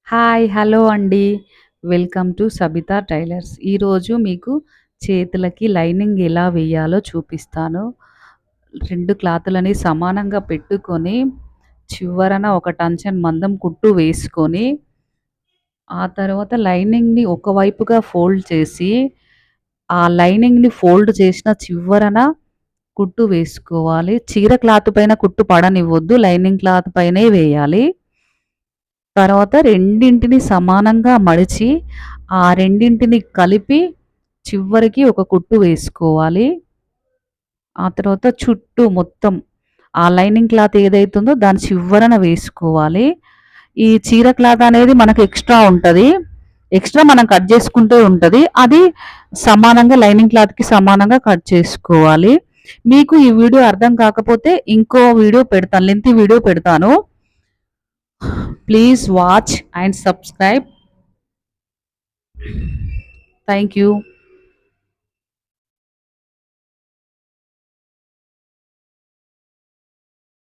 Hi! Hello అండి. Welcome to Sabitha tailors. ఈరోజు మీకు చేతులకి లైనింగ్ ఎలా వేయాలో చూపిస్తాను. 2 క్లాతులని సమానంగా పెట్టుకొని, చివరన ఒక టంచన్ మందం కుట్టు వేసుకొని, ఆ తర్వాత లైనింగ్‌ని ఒకవైపుగా ఫోల్డ్ చేసి, ఆ లైనింగ్‌ని ఫోల్డ్ చేసిన చివరన కుట్టు వేసుకోవాలి. చీర క్లాత్ పైన కుట్టు పడనివ్వొద్దు. లైనింగ్ క్లాత్ పైనే వేయాలి. తర్వాత రెండింటిని సమానంగా మడిచి, ఆ రెండింటిని కలిపి చివరికి ఒక కుట్టు వేసుకోవాలి. ఆ తర్వాత చుట్టూ మొత్తం ఆ లైనింగ్ క్లాత్ ఏదైతుందో దాని చివరన వేసుకోవాలి. ఈ చీర క్లాత్ అనేది మనకు ఎక్స్‌ట్రా ఉంటది. ఎక్స్‌ట్రా మనం కట్ చేసుకుంటే ఉంటది. అది సమానంగా లైనింగ్ క్లాత్‌కి సమానంగా కట్ చేసుకోవాలి. మీకు ఈ వీడియో అర్థం కాకపోతే ఇంకో వీడియో పెడతాను. లెంతీ వీడియో పెడతాను. Please watch and subscribe. Thank you.